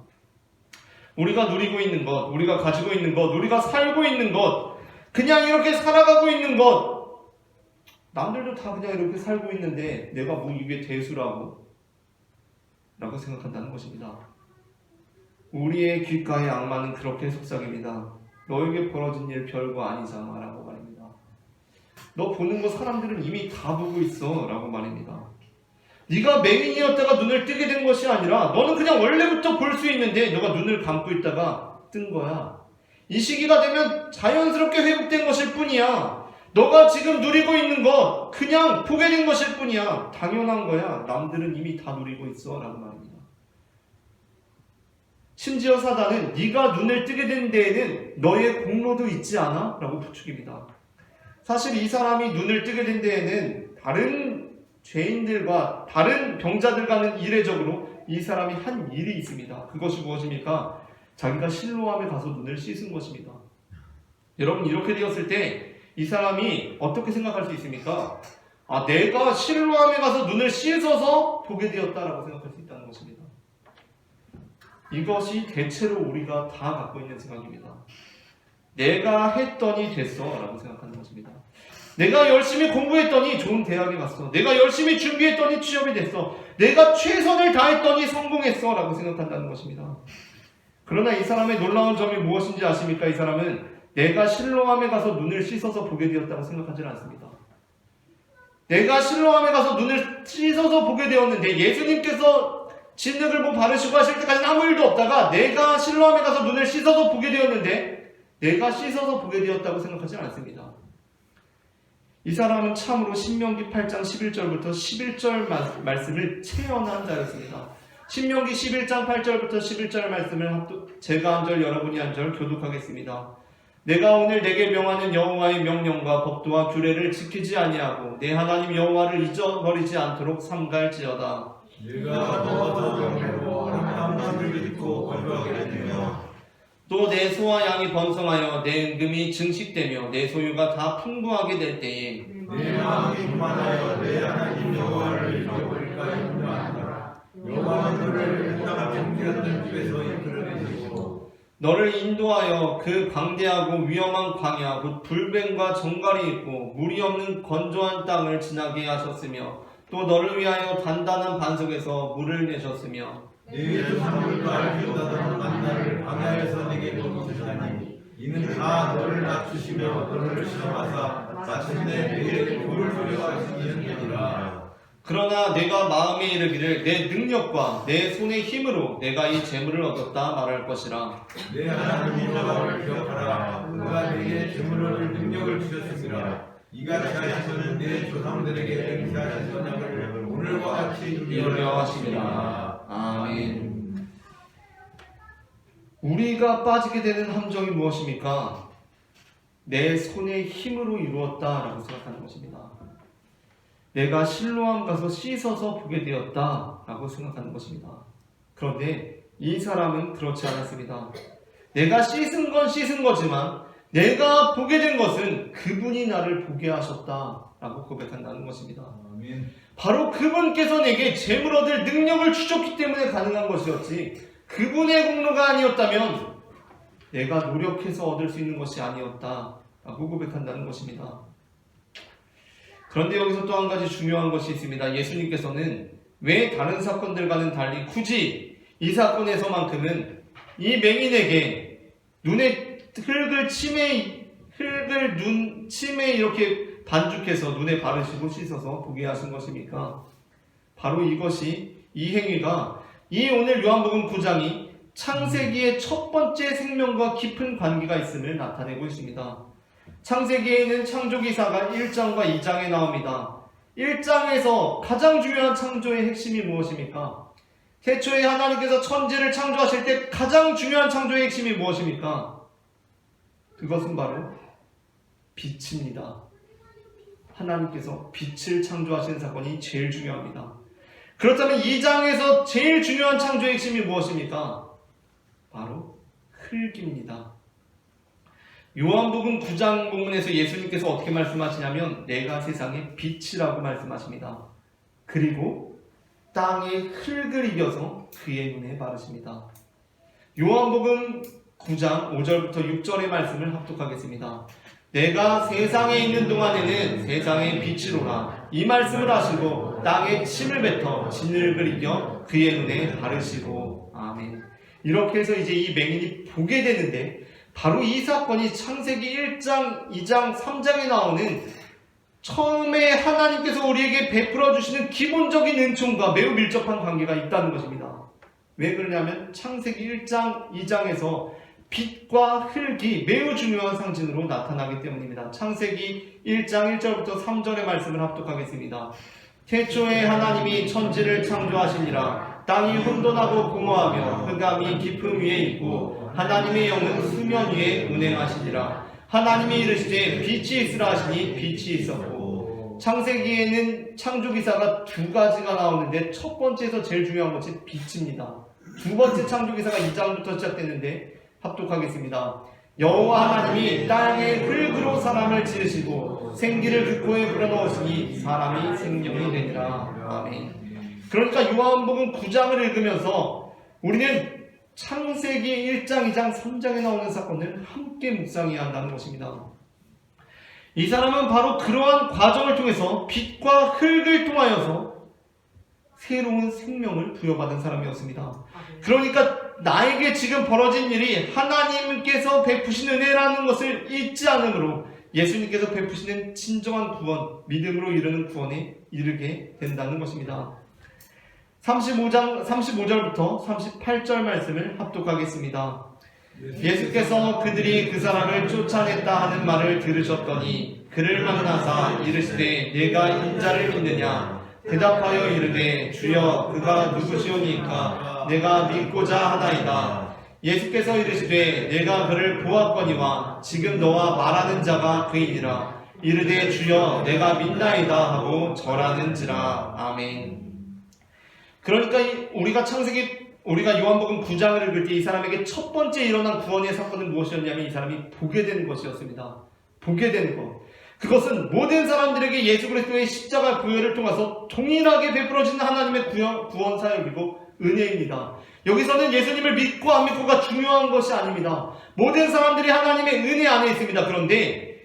우리가 누리고 있는 것, 우리가 가지고 있는 것, 우리가 살고 있는 것, 그냥 이렇게 살아가고 있는 것 남들도 다 그냥 이렇게 살고 있는데 내가 뭐 이게 대수라고? 라고 생각한다는 것입니다. 우리의 귓가의 악마는 그렇게 속삭입니다. 너에게 벌어진 일 별거 아니잖아 라고 말입니다. 너 보는 거 사람들은 이미 다 보고 있어 라고 말입니다. 네가 맹인이었다가 눈을 뜨게 된 것이 아니라 너는 그냥 원래부터 볼 수 있는데 너가 눈을 감고 있다가 뜬 거야. 이 시기가 되면 자연스럽게 회복된 것일 뿐이야. 너가 지금 누리고 있는 것 그냥 보게 된 것일 뿐이야. 당연한 거야. 남들은 이미 다 누리고 있어 라고 말합니다. 심지어 사단은 네가 눈을 뜨게 된 데에는 너의 공로도 있지 않아? 라고 부추깁니다. 사실 이 사람이 눈을 뜨게 된 데에는 다른 죄인들과 다른 병자들과는 이례적으로 이 사람이 한 일이 있습니다. 그것이 무엇입니까? 자기가 실로암에 가서 눈을 씻은 것입니다. 여러분, 이렇게 되었을 때 이 사람이 어떻게 생각할 수 있습니까? 아, 내가 실로암에 가서 눈을 씻어서 보게 되었다라고 생각할 수 있다는 것입니다. 이것이 대체로 우리가 다 갖고 있는 생각입니다. 내가 했더니 됐어 라고 생각하는 것입니다. 내가 열심히 공부했더니 좋은 대학에 갔어. 내가 열심히 준비했더니 취업이 됐어. 내가 최선을 다했더니 성공했어 라고 생각한다는 것입니다. 그러나 이 사람의 놀라운 점이 무엇인지 아십니까? 이 사람은 내가 실로암에 가서 눈을 씻어서 보게 되었다고 생각하지 않습니다. 내가 실로암에 가서 눈을 씻어서 보게 되었는데 예수님께서 진흙을 바르시고 하실 때까지는 아무 일도 없다가 내가 실로암에 가서 눈을 씻어서 보게 되었는데 내가 씻어서 보게 되었다고 생각하지 않습니다. 이 사람은 참으로 신명기 8장 11절부터 11절 말씀을 체현한 자였습니다. 신명기 11장 8절부터 11절 말씀을 제가 한 절 여러분이 한 절 교독하겠습니다. 내가 오늘 내게 명하는 여호와의 명령과 법도와 규례를 지키지 아니하고 내 하나님 여호와를 잊어버리지 않도록 삼갈지어다. 네가 너와 명예로 아름다운 말을 듣고 거룩하게 되며 또 내 소와 양이 번성하여 내 은금이 증식되며 내 소유가 다 풍부하게 될 때에 내 마음이 교만하여 내 하나님 여호와를 잊어버릴까 염려하노라. 여호와는 너를 땅 정결한 집에서 이끌어내시고 너를 인도하여 그 광대하고 위험한 광야 곧 불뱀과 정갈이 있고 물이 없는 건조한 땅을 지나게 하셨으며 또 너를 위하여 단단한 반석에서 물을 내셨으며 네 조상들과 알기보다는 만나를 광야에서 내게 보이셨나니 이는 다 너를 낮추시며 너를 시험하사 마침내 내게 돌을 주려 하시니라. 그러나 내가 마음에 이르기를 내 능력과 내 손의 힘으로 내가 이 재물을 얻었다 말할 것이라. 내 하나님 여호와를 기억하라. 그가 내게 재물을 능력을 주셨습니다. 이같이 하시는 내 조상들에게 맹세하신 언약을 오늘과 같이 이루려 하심이라. 아멘. 우리가 빠지게 되는 함정이 무엇입니까? 내 손의 힘으로 이루었다라고 생각하는 것입니다. 내가 실로암 가서 씻어서 보게 되었다라고 생각하는 것입니다. 그런데 이 사람은 그렇지 않았습니다. 내가 씻은 건 씻은 거지만 내가 보게 된 것은 그분이 나를 보게 하셨다라고 고백한다는 것입니다. 아멘. 바로 그분께서 내게 재물 얻을 능력을 주셨기 때문에 가능한 것이었지 그분의 공로가 아니었다면 내가 노력해서 얻을 수 있는 것이 아니었다라고 고백한다는 것입니다. 그런데 여기서 또 한 가지 중요한 것이 있습니다. 예수님께서는 왜 다른 사건들과는 달리 굳이 이 사건에서만큼은 이 맹인에게 눈에 흙을 침에 이렇게 반죽해서 눈에 바르시고 씻어서 보게 하신 것입니까? 바로 이것이 이 행위가 이 오늘 요한복음 9장이 창세기의 첫 번째 생명과 깊은 관계가 있음을 나타내고 있습니다. 창세기에는 창조기사가 1장과 2장에 나옵니다. 1장에서 가장 중요한 창조의 핵심이 무엇입니까? 태초에 하나님께서 천지를 창조하실 때 가장 중요한 창조의 핵심이 무엇입니까? 그것은 바로 빛입니다. 하나님께서 빛을 창조하시는 사건이 제일 중요합니다. 그렇다면 2장에서 제일 중요한 창조의 핵심이 무엇입니까? 바로 흙입니다. 요한복음 9장 본문에서 예수님께서 어떻게 말씀하시냐면 내가 세상의 빛이라고 말씀하십니다. 그리고 땅에 흙을 이겨서 그의 눈에 바르십니다. 요한복음 9장 5절부터 6절의 말씀을 합독하겠습니다. 내가 세상에 있는 동안에는 세상의 빛이로라. 이 말씀을 하시고 땅에 침을 뱉어 진흙을 이겨 그의 눈에 바르시고. 아멘. 이렇게 해서 이제 이 맹인이 보게 되는데 바로 이 사건이 창세기 1장, 2장, 3장에 나오는 처음에 하나님께서 우리에게 베풀어 주시는 기본적인 은총과 매우 밀접한 관계가 있다는 것입니다. 왜 그러냐면 창세기 1장, 2장에서 빛과 흙이 매우 중요한 상징으로 나타나기 때문입니다. 창세기 1장 1절부터 3절의 말씀을 합독하겠습니다. 태초에 하나님이 천지를 창조하시니라. 땅이 혼돈하고 공허하며 흑암이 깊음 위에 있고 하나님의 영은 수면 위에 운행하시니라. 하나님이 이르시되 빛이 있으라 하시니 빛이 있었고. 창세기에는 창조기사가 두 가지가 나오는데 첫 번째에서 제일 중요한 것이 빛입니다. 두 번째 창조기사가 2장부터 시작됐는데 합독하겠습니다. 여호와 하나님이 땅의 흙으로 사람을 지으시고 생기를 그 코에 불어넣으시니 사람이 생명이 되니라. 아멘. 그러니까 요한복음 9장을 읽으면서 우리는 창세기 1장, 2장, 3장에 나오는 사건을 함께 묵상해야 한다는 것입니다. 이 사람은 바로 그러한 과정을 통해서 빛과 흙을 통하여서 새로운 생명을 부여받은 사람이었습니다. 그러니까 나에게 지금 벌어진 일이 하나님께서 베푸신 은혜라는 것을 잊지 않으므로 예수님께서 베푸시는 진정한 구원, 믿음으로 이르는 구원에 이르게 된다는 것입니다. 35절부터 38절 말씀을 합독하겠습니다. 예수께서 그들이 그 사람을 쫓아냈다 하는 말을 들으셨더니 그를 만나사 이르시되 내가 인자를 믿느냐? 대답하여 이르되 주여 그가 누구시오니까 내가 믿고자 하나이다. 예수께서 이르시되 내가 그를 보았거니와 지금 너와 말하는 자가 그이니라. 이르되 주여 내가 믿나이다 하고 절하는지라. 아멘. 그러니까 우리가 요한복음 9장을 읽을 때 이 사람에게 첫 번째 일어난 구원의 사건은 무엇이었냐면 이 사람이 보게 되는 것이었습니다. 보게 되는 것. 그것은 모든 사람들에게 예수 그리스도의 십자가 부여를 통해서 동일하게 베풀어지는 하나님의 구원 사역이고 은혜입니다. 여기서는 예수님을 믿고 안 믿고가 중요한 것이 아닙니다. 모든 사람들이 하나님의 은혜 안에 있습니다. 그런데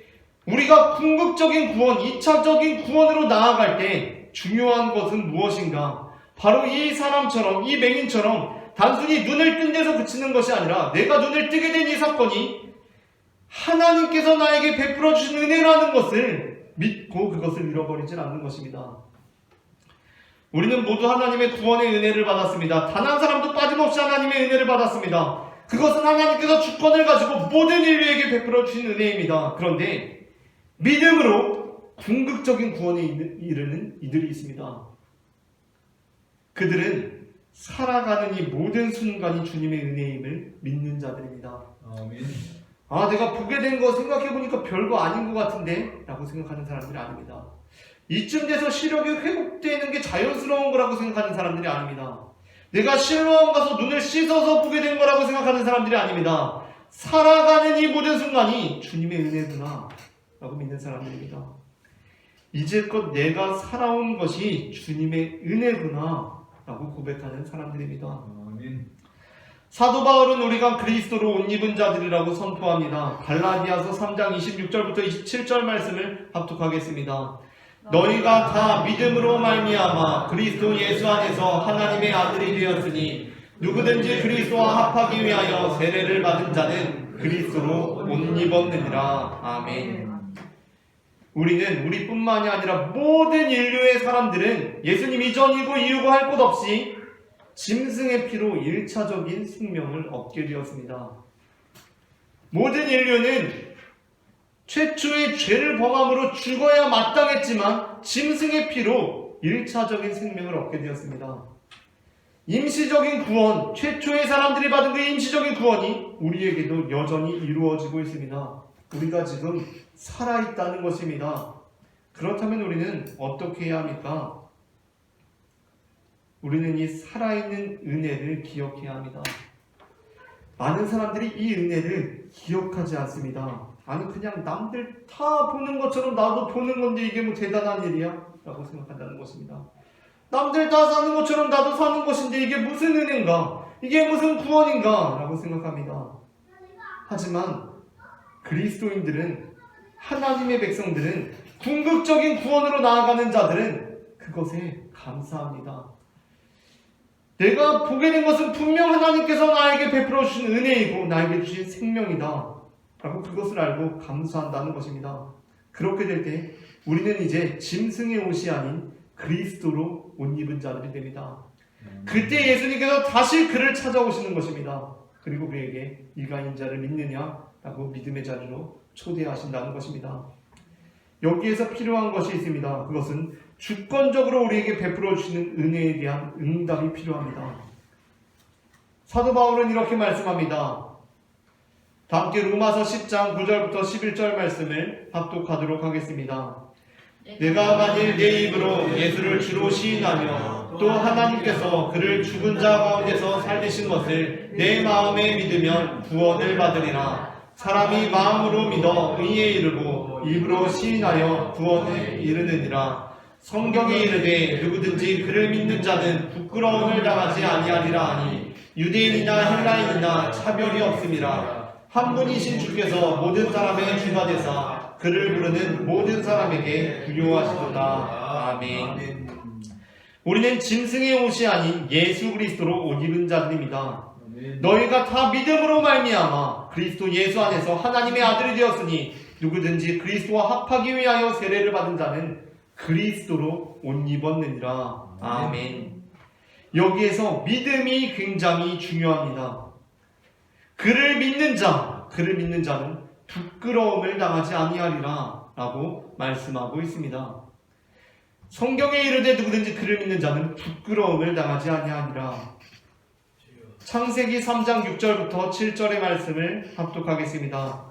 우리가 궁극적인 구원, 2차적인 구원으로 나아갈 때 중요한 것은 무엇인가? 바로 이 사람처럼, 이 맹인처럼 단순히 눈을 뜬 데서 그치는 것이 아니라 내가 눈을 뜨게 된 이 사건이 하나님께서 나에게 베풀어 주신 은혜라는 것을 믿고 그것을 잃어버리질 않는 것입니다. 우리는 모두 하나님의 구원의 은혜를 받았습니다. 단 한 사람도 빠짐없이 하나님의 은혜를 받았습니다. 그것은 하나님께서 주권을 가지고 모든 인류에게 베풀어 주신 은혜입니다. 그런데 믿음으로 궁극적인 구원에 이르는 이들이 있습니다. 그들은 살아가는 이 모든 순간이 주님의 은혜임을 믿는 자들입니다. 아멘. 내가 보게 된 거 생각해보니까 별거 아닌 것 같은데? 라고 생각하는 사람들이 아닙니다. 이쯤 돼서 시력이 회복되는 게 자연스러운 거라고 생각하는 사람들이 아닙니다. 내가 실로암 가서 눈을 씻어서 보게 된 거라고 생각하는 사람들이 아닙니다. 살아가는 이 모든 순간이 주님의 은혜구나 라고 믿는 사람들입니다. 이제껏 내가 살아온 것이 주님의 은혜구나 라고 고백하는 사람들입니다. 아멘. 사도 바울은 우리가 그리스도로 옷 입은 자들이라고 선포합니다. 갈라디아서 3장 26절부터 27절 말씀을 합독하겠습니다. 너희가 다 믿음으로 말미암아 그리스도 예수 안에서 하나님의 아들이 되었으니 누구든지 그리스도와 합하기 위하여 세례를 받은 자는 그리스도로 옷 입었느니라. 아멘. 우리뿐만이 아니라 모든 인류의 사람들은 예수님 이전이고 이후고 할 것 없이 짐승의 피로 1차적인 생명을 얻게 되었습니다. 모든 인류는 최초의 죄를 범함으로 죽어야 마땅했지만 짐승의 피로 1차적인 생명을 얻게 되었습니다. 임시적인 구원, 최초의 사람들이 받은 그 임시적인 구원이 우리에게도 여전히 이루어지고 있습니다. 우리가 지금 살아있다는 것입니다. 그렇다면 우리는 어떻게 해야 합니까? 우리는 이 살아있는 은혜를 기억해야 합니다. 많은 사람들이 이 은혜를 기억하지 않습니다. 아니 그냥 남들 다 보는 것처럼 나도 보는 건데 이게 뭐 대단한 일이야? 라고 생각한다는 것입니다. 남들 다 사는 것처럼 나도 사는 것인데 이게 무슨 은혜인가? 이게 무슨 구원인가? 라고 생각합니다. 하지만 그리스도인들은, 하나님의 백성들은, 궁극적인 구원으로 나아가는 자들은 그것에 감사합니다. 내가 보게 된 것은 분명 하나님께서 나에게 베풀어 주신 은혜이고 나에게 주신 생명이다 라고 그것을 알고 감사한다는 것입니다. 그렇게 될 때 우리는 이제 짐승의 옷이 아닌 그리스도로 옷 입은 자들이 됩니다. 그때 예수님께서 다시 그를 찾아오시는 것입니다. 그리고 그에게 네가 인자를 믿느냐? 라고 믿음의 자리로 초대하신다는 것입니다. 여기에서 필요한 것이 있습니다. 그것은 주권적으로 우리에게 베풀어 주시는 은혜에 대한 응답이 필요합니다. 사도 바울은 이렇게 말씀합니다. 다 함께 로마서 10장 9절부터 11절 말씀을 합독하도록 하겠습니다. 내가 만일 내 입으로 예수를 주로 시인하며 또 하나님께서 그를 죽은 자 가운데서 살리신 것을 내 마음에 믿으면 구원을 받으리라. 사람이 마음으로 믿어 의에 이르고 입으로 시인하여 구원에 이르느니라. 성경에 이르되 누구든지 그를 믿는 자는 부끄러움을 당하지 아니하리라 하니 유대인이나 헬라인이나 차별이 없음이라. 한 분이신 주께서 모든 사람의 주가 되사 그를 부르는 모든 사람에게 부요하시도다. 아멘. 우리는 짐승의 옷이 아닌 예수 그리스도로 옷 입은 자들입니다. 너희가 다 믿음으로 말미암아 그리스도 예수 안에서 하나님의 아들이 되었으니 누구든지 그리스도와 합하기 위하여 세례를 받은 자는 그리스도로 옷 입었느니라. 아멘. 여기에서 믿음이 굉장히 중요합니다. 그를 믿는 자는 부끄러움을 당하지 아니하리라 라고 말씀하고 있습니다. 성경에 이르되 누구든지 그를 믿는 자는 부끄러움을 당하지 아니하리라. 창세기 3장 6절부터 7절의 말씀을 합독하겠습니다.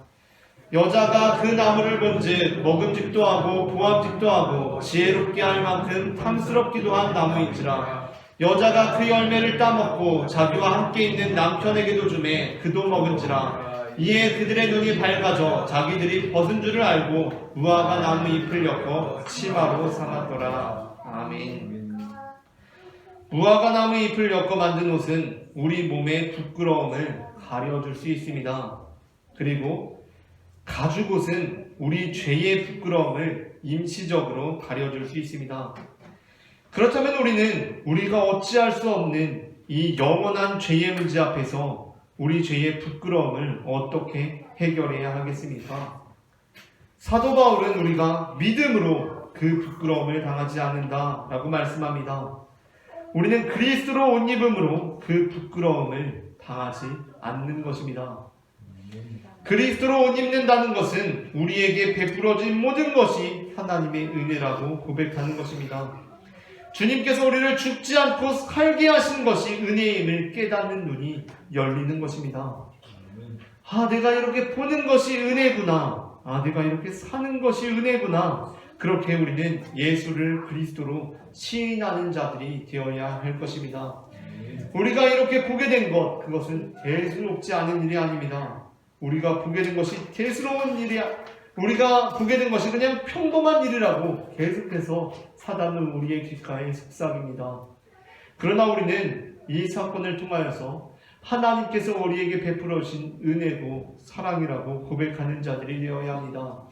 여자가 그 나무를 본즉 먹음직도 하고 보암직도 하고 지혜롭게 할 만큼 탐스럽기도 한 나무인지라. 여자가 그 열매를 따먹고 자기와 함께 있는 남편에게도 주매 그도 먹은지라. 이에 그들의 눈이 밝아져 자기들이 벗은 줄을 알고 무화과 나무 잎을 엮어 치마로 삼았더라. 아멘. 무화과 나무 잎을 엮어 만든 옷은 우리 몸의 부끄러움을 가려줄 수 있습니다. 그리고 가죽옷은 우리 죄의 부끄러움을 임시적으로 가려줄 수 있습니다. 그렇다면 우리는 우리가 어찌할 수 없는 이 영원한 죄의 문제 앞에서 우리 죄의 부끄러움을 어떻게 해결해야 하겠습니까? 사도 바울은 우리가 믿음으로 그 부끄러움을 당하지 않는다 라고 말씀합니다. 우리는 그리스도로 옷 입음으로 그 부끄러움을 당하지 않는 것입니다. 그리스도로 옷 입는다는 것은 우리에게 베풀어진 모든 것이 하나님의 은혜라고 고백하는 것입니다. 주님께서 우리를 죽지 않고 살게 하신 것이 은혜임을 깨닫는 눈이 열리는 것입니다. 내가 이렇게 보는 것이 은혜구나. 내가 이렇게 사는 것이 은혜구나. 그렇게 우리는 예수를 그리스도로 시인하는 자들이 되어야 할 것입니다. 우리가 이렇게 보게 된 것, 그것은 대수롭지 않은 일이 아닙니다. 우리가 보게 된 것이 대수로운 일이야. 우리가 보게 된 것이 그냥 평범한 일이라고 계속해서 사단은 우리의 귓가에 속삭입니다. 그러나 우리는 이 사건을 통하여서 하나님께서 우리에게 베풀어 주신 은혜고 사랑이라고 고백하는 자들이 되어야 합니다.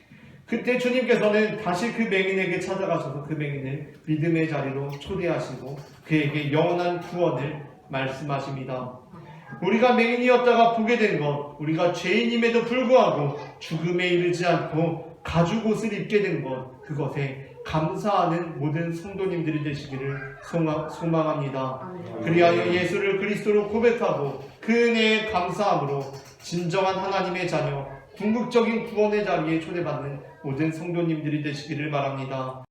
그때 주님께서는 다시 그 맹인에게 찾아가셔서 그 맹인을 믿음의 자리로 초대하시고 그에게 영원한 구원을 말씀하십니다. 우리가 맹인이었다가 보게 된 것, 우리가 죄인임에도 불구하고 죽음에 이르지 않고 가죽옷을 입게 된 것, 그것에 감사하는 모든 성도님들이 되시기를 소망합니다. 그리하여 예수를 그리스도로 고백하고 그 은혜에 감사함으로 진정한 하나님의 자녀, 궁극적인 구원의 자리에 초대받는 모든 성도님들이 되시기를 바랍니다.